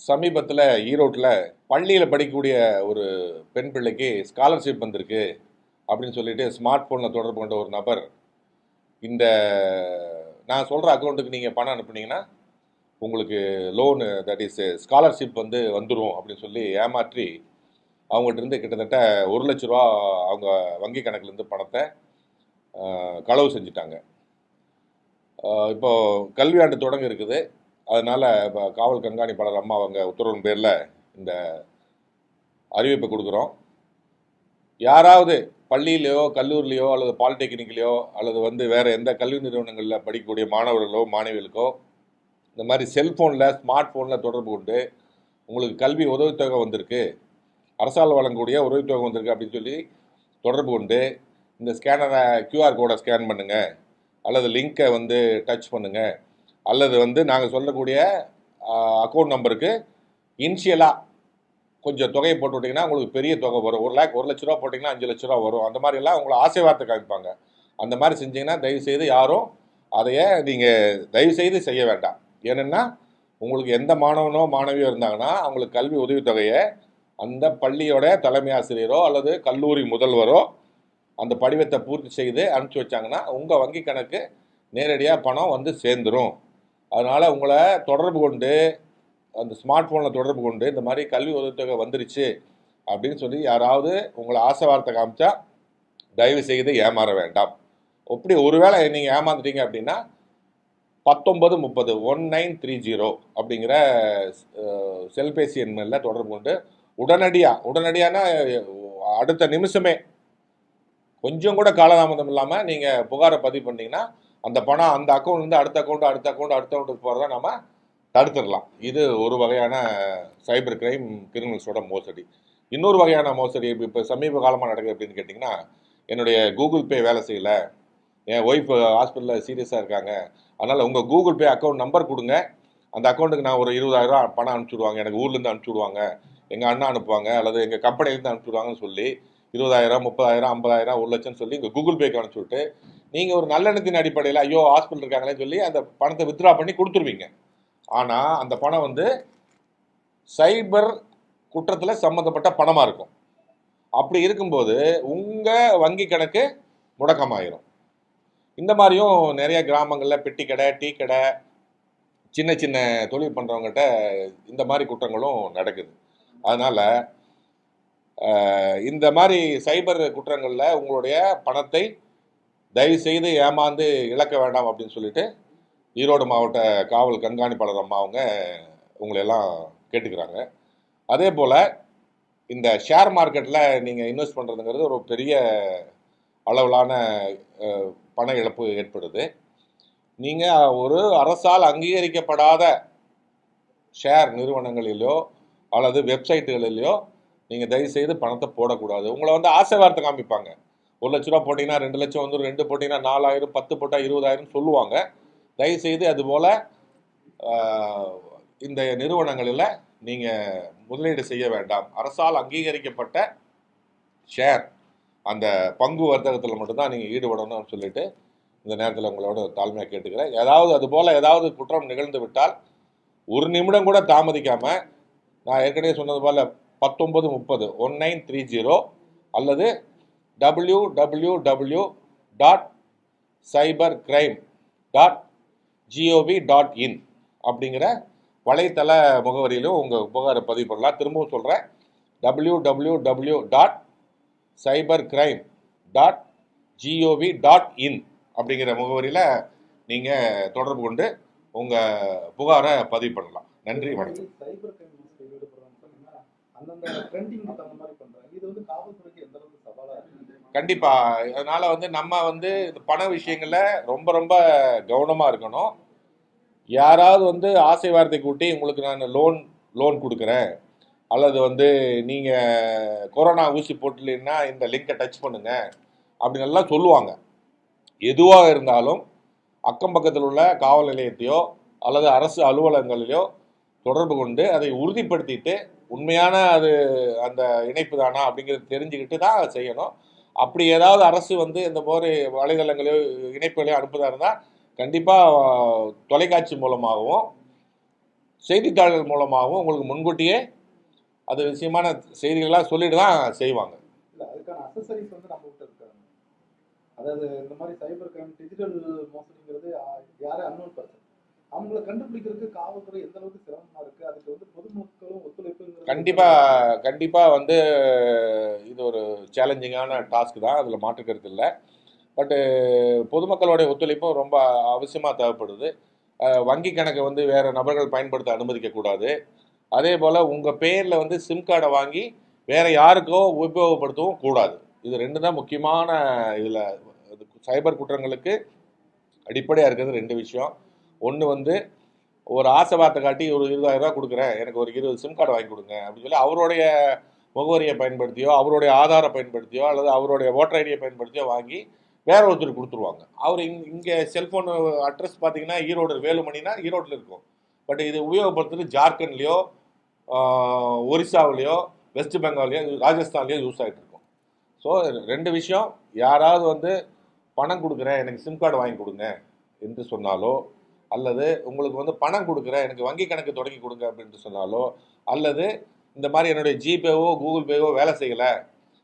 சமீபத்தில் ஈரோட்டில் பள்ளியில் படிக்கக்கூடிய ஒரு பெண் பிள்ளைக்கு ஸ்காலர்ஷிப் வந்திருக்கு அப்படின்னு சொல்லிட்டு ஸ்மார்ட் ஃபோனில் தொடர்பு கொண்ட ஒரு நபர் இந்த நான் சொல்கிற அக்கௌண்ட்டுக்கு நீங்கள் பணம் அனுப்புனீங்கன்னா உங்களுக்கு லோனு தட் இஸ் ஸ்காலர்ஷிப் வந்துடும் அப்படின்னு சொல்லி ஏமாற்றி அவங்ககிட்ட இருந்து கிட்டத்தட்ட 1,00,000 ரூபா அவங்க வங்கி கணக்குலேருந்து பணத்தை களவு செஞ்சுட்டாங்க. இப்போது கல்வியாண்டு தொடங்க இருக்குது. அதனால் இப்போ காவல் கண்காணிப்பாளர் அம்மா அவங்க உத்தரவின் பேரில் இந்த அறிவிப்பை கொடுக்குறோம். யாராவது பள்ளியிலையோ கல்லூரிலையோ அல்லது பாலிடெக்னிக்லையோ அல்லது வேறு எந்த கல்வி நிறுவனங்களில் படிக்கக்கூடிய மாணவர்களோ மாணவிகளுக்கோ இந்த மாதிரி செல்ஃபோனில் ஸ்மார்ட் ஃபோனில் தொடர்பு கொண்டு உங்களுக்கு கல்வி உதவித்தொகை வந்திருக்கு, அரசால் வழங்கக்கூடிய உதவித்தொகை வந்திருக்கு அப்படின்னு சொல்லி தொடர்பு கொண்டு இந்த ஸ்கேனரை கியூஆர் கோடை ஸ்கேன் பண்ணுங்கள் அல்லது லிங்க்கை டச் பண்ணுங்கள் அல்லது நாங்கள் சொல்லக்கூடிய அக்கௌண்ட் நம்பருக்கு இனிஷியலாக கொஞ்சம் தொகையை போட்டு விட்டிங்கன்னா உங்களுக்கு பெரிய தொகை வரும். 1,00,000 ரூபா போட்டிங்கன்னா 5,00,000 ரூபா வரும். அந்த மாதிரிலாம் உங்களை ஆசை வார்த்தை காமிப்பாங்க. அந்த மாதிரி செஞ்சிங்கன்னா தயவுசெய்து யாரும் அதையே நீங்கள் தயவுசெய்து செய்ய வேண்டாம். ஏன்னா உங்களுக்கு எந்த மாணவனோ மாணவியோ இருந்தாங்கன்னா அவங்களுக்கு கல்வி உதவித்தொகையை அந்த பள்ளியோட தலைமை ஆசிரியரோ அல்லது கல்லூரி முதல்வரோ அந்த படிவத்தை பூர்த்தி செய்து அனுப்பிச்சி வச்சாங்கன்னா உங்கள் வங்கி கணக்கு நேரடியாக பணம் சேர்ந்துடும். அதனால் உங்களை தொடர்பு கொண்டு அந்த ஸ்மார்ட் ஃபோனில் தொடர்பு கொண்டு இந்த மாதிரி கல்வி உதவித்தொகை வந்துருச்சு அப்படின்னு சொல்லி யாராவது உங்களை ஆசை வார்த்தை காமிச்சா தயவு செய்து ஏமாற வேண்டாம். அப்படி ஒருவேளை நீங்கள் ஏமாந்துட்டீங்க அப்படின்னா 1930 1930 அப்படிங்கிற செல்பேசி எண்ணில் தொடர்பு கொண்டு உடனடியான அடுத்த நிமிஷமே கொஞ்சம் கூட காலதாமதம் இல்லாமல் நீங்கள் புகாரை பதிவு பண்ணிங்கன்னா அந்த பணம் அந்த அக்கௌண்ட்லேருந்து அடுத்த அக்கௌண்ட்டுக்கு போகிறத நம்ம தடுத்துடலாம். இது ஒரு வகையான சைபர் கிரைம் கிரிமினல்ஸோட மோசடி. இன்னொரு வகையான மோசடி இப்போ சமீப காலமாக நடக்குது அப்படின்னு கேட்டிங்கன்னா, என்னுடைய கூகுள் பே வேலை செய்யலை, என் ஒய்ஃப் ஹாஸ்பிட்டலில் சீரியஸாக இருக்காங்க, அதனால் உங்கள் கூகுள் பே அக்கௌண்ட் நம்பர் கொடுங்க, அந்த அக்கௌண்ட்டுக்கு நான் ஒரு 20,000 ரூபா பணம் அனுப்பிச்சுடுவாங்க, எனக்கு ஊர்லேருந்து அனுப்பிச்சுடுவாங்க, எங்கள் அண்ணா அனுப்புவாங்க அல்லது எங்கள் கம்பெனிலேருந்து அனுப்பிச்சுடுவாங்கன்னு சொல்லி 20,000 30,000 50,000 1,00,000 சொல்லி இங்கே கூகுள் பேக்கு அனுப்பிச்சுட்டு நீங்கள் ஒரு நல்லெண்ணத்தின் அடிப்படையில் ஐயோ ஹாஸ்பிட்டல் இருக்காங்களேன்னு சொல்லி அந்த பணத்தை வித்ட்ரா பண்ணி கொடுத்துருவீங்க. ஆனால் அந்த பணம் சைபர் குற்றத்தில் சம்மந்தப்பட்ட பணமாக இருக்கும். அப்படி இருக்கும்போது உங்கள் வங்கி கணக்கு முடக்கமாயிரும். இந்த மாதிரியும் நிறைய கிராமங்களில் பெட்டி கடை, டீ கடை, சின்ன சின்ன தொழில் பண்ணுறவங்ககிட்ட இந்த மாதிரி குற்றங்களும் நடக்குது. அதனால் இந்த மாதிரி சைபர் குற்றங்களில் உங்களுடைய பணத்தை தயவுசெய்து ஏமாந்து இழக்க வேண்டாம் அப்படின்னு சொல்லிட்டு ஈரோடு மாவட்ட காவல் கண்காணிப்பாளர் அம்மா அவங்க உங்களையெல்லாம் கேட்டுக்கிறாங்க. அதே போல் இந்த ஷேர் மார்க்கெட்டில் நீங்கள் இன்வெஸ்ட் பண்ணுறதுங்கிறது ஒரு பெரிய அளவிலான பண இழப்பு ஏற்படுது. நீங்கள் ஒரு அரசால் அங்கீகரிக்கப்படாத ஷேர் நிறுவனங்களிலோ அல்லது வெப்சைட்டுகளிலோ நீங்கள் தயவுசெய்து பணத்தை போடக்கூடாது. உங்களை ஆசை வார்த்தை காமிப்பாங்க. 1,00,000 ரூபா போட்டிங்கன்னா 2,00,000 வந்துடும், 2 போட்டிங்கன்னா 4,000, 10 போட்டால் 20,000 சொல்லுவாங்க. தயவுசெய்து அதுபோல் இந்த நிறுவனங்களில் நீங்கள் முதலீடு செய்ய வேண்டாம். அரசால் அங்கீகரிக்கப்பட்ட ஷேர் அந்த பங்கு வர்த்தகத்தில் மட்டும்தான் நீங்கள் ஈடுபடணும்னு சொல்லிட்டு இந்த நேரத்தில் உங்களோட தாழ்மையாக கேட்டுக்கிறேன். ஏதாவது குற்றம் நிகழ்ந்து விட்டால் ஒரு நிமிடம் கூட தாமதிக்காமல் நான் ஏற்கனவே சொன்னது போல் 1930 1930 அல்லது www.cybercrime.gov.in அப்படிங்கிற வலைத்தள முகவரியிலும் உங்கள் புகாரை பதிவு பண்ணலாம். திரும்பவும் சொல்கிறேன், www.cybercrime.gov.in அப்படிங்கிற முகவரியில் நீங்கள் தொடர்பு கொண்டு உங்கள் புகாரை பதிவு பண்ணலாம். நன்றி, வணக்கம். கண்டிப்பாக. அதனால் நம்ம இந்த பண விஷயங்களில் ரொம்ப ரொம்ப கவனமாக இருக்கணும். யாராவது ஆசை வார்த்தை கூட்டி உங்களுக்கு நான் லோன் கொடுக்குறேன் அல்லது நீங்கள் கொரோனா ஊசி போட்டுலன்னா இந்த லிங்கை டச் பண்ணுங்கள் அப்படின்னெல்லாம் சொல்லுவாங்க. எதுவாக இருந்தாலும் அக்கம் பக்கத்தில் உள்ள காவல் நிலையத்தையோ அல்லது அரசு அலுவலகங்களிலோ தொடர்பு கொண்டு அதை உறுதிப்படுத்திட்டு உண்மையான அது அந்த இணைப்பு தானா அப்படிங்கிறது தெரிஞ்சுக்கிட்டு தான் செய்யணும். அப்படி ஏதாவது அரசு இந்த மாதிரி வலைதளங்களையோ இணைப்புகளையோ அனுப்புதா இருந்தால் கண்டிப்பாக தொலைக்காட்சி மூலமாகவும் செய்தித்தாள்கள் மூலமாகவும் உங்களுக்கு முன்கூட்டியே அது விஷயமான செய்திகளாக சொல்லிட்டு தான் செய்வாங்க. இல்லை, அதுக்கான அசசரிஸ் வந்து நம்ம கிட்ட இருக்காங்க. அதாவது இந்த மாதிரி சைபர் கிரைம், டிஜிட்டல் மோசடிங்கிறது யாரே அன்னோன் பர்சன் அவங்கள கண்டுபிடிக்கிறதுக்கு காவல்துறை எந்த அளவுக்கு சிரமமா இருக்கு, அதுக்கு வந்து பொதுமக்களும் ஒத்துழைப்பு கண்டிப்பாக வந்து இது ஒரு சேலஞ்சிங்கான டாஸ்க் தான், அதில் மாற்றுக்கிறது இல்லை. பட்டு பொதுமக்களுடைய ஒத்துழைப்பும் ரொம்ப அவசியமாக தேவைப்படுது. வங்கி கணக்கை வந்து வேறு நபர்கள் பயன்படுத்த அனுமதிக்கக்கூடாது. அதே போல் உங்கள் பேரில் வந்து சிம் கார்டை வாங்கி வேறு யாருக்கோ உபயோகப்படுத்தவும் கூடாது. இது 2 தான் முக்கியமான இதில் சைபர் குற்றங்களுக்கு அடிப்படையாக இருக்கிறது 2 விஷயம். ஒன்று வந்து ஒரு ஆசை வார்த்தை காட்டி ஒரு 20,000 ரூபா கொடுக்குறேன், எனக்கு ஒரு 20 சிம் கார்டு வாங்கி கொடுங்க அப்படின்னு சொல்லி அவருடைய முகவரியை பயன்படுத்தியோ அவருடைய ஆதாரை பயன்படுத்தியோ அல்லது அவருடைய ஓட்டர் ஐடியை பயன்படுத்தியோ வாங்கி வேற ஒருத்தருக்கு கொடுத்துருவாங்க. அவர் இங்கே செல்ஃபோன் அட்ரஸ் பார்த்தீங்கன்னா ஈரோடு வேலுமணினா ஈரோட்டில் இருக்கும். பட் இது உபயோகப்படுத்துறது ஜார்க்கண்ட்லேயோ ஒரிசாவிலையோ வெஸ்ட் பெங்கால்லையோ ராஜஸ்தான்லேயோ யூஸ் ஆகிட்டு இருக்கும். ஸோ 2 விஷயம், யாராவது வந்து பணம் கொடுக்குறேன் எனக்கு சிம் கார்டு வாங்கி கொடுங்க என்று சொன்னாலோ, அல்லது உங்களுக்கு வந்து பணம் கொடுக்குறேன் எனக்கு வங்கி கணக்கு தொடங்கி கொடுங்க அப்படின்ட்டு சொன்னாலோ, அல்லது இந்த மாதிரி என்னுடைய ஜிபேவோ கூகுள் பேவோ வேலை செய்யலை,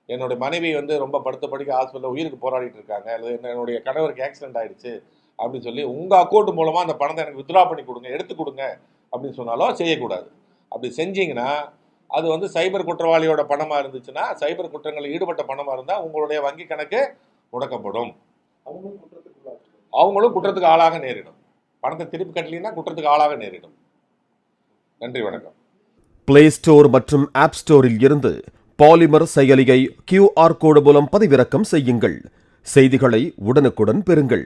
என்னுடைய மனைவி வந்து ரொம்ப படுத்த படிக்க ஹாஸ்பிட்டலில் உயிருக்கு போராடிட்டு இருக்காங்க, அல்லது என்னுடைய கணவருக்கு ஆக்சிடென்ட் ஆகிடுச்சு அப்படின்னு சொல்லி உங்கள் அக்கௌண்ட் மூலமாக அந்த பணத்தை எனக்கு வித்ட்ரா பண்ணி கொடுங்க, எடுத்து கொடுங்க அப்படின்னு சொன்னாலோ செய்யக்கூடாது. அப்படி செஞ்சிங்கன்னா அது வந்து சைபர் குற்றவாளியோட பணமாக இருந்துச்சுன்னா, சைபர் குற்றங்களில் ஈடுபட்ட பணமாக இருந்தால் உங்களுடைய வங்கி கணக்கு முடக்கப்படும். அவங்களும் குற்றத்துக்கு ஆளாக நேரிடும். பணத்தை திருப்பி கட்டலைன்னா குற்றத்துக்கு ஆளாக நேரிடும். நன்றி, வணக்கம். பிளே ஸ்டோர் மற்றும் ஆப் ஸ்டோரில் இருந்து பாலிமர் செயலியை QR கோடு மூலம் பதிவிறக்கம் செய்யுங்கள். செய்திகளை உடனுக்குடன் பெறுங்கள்.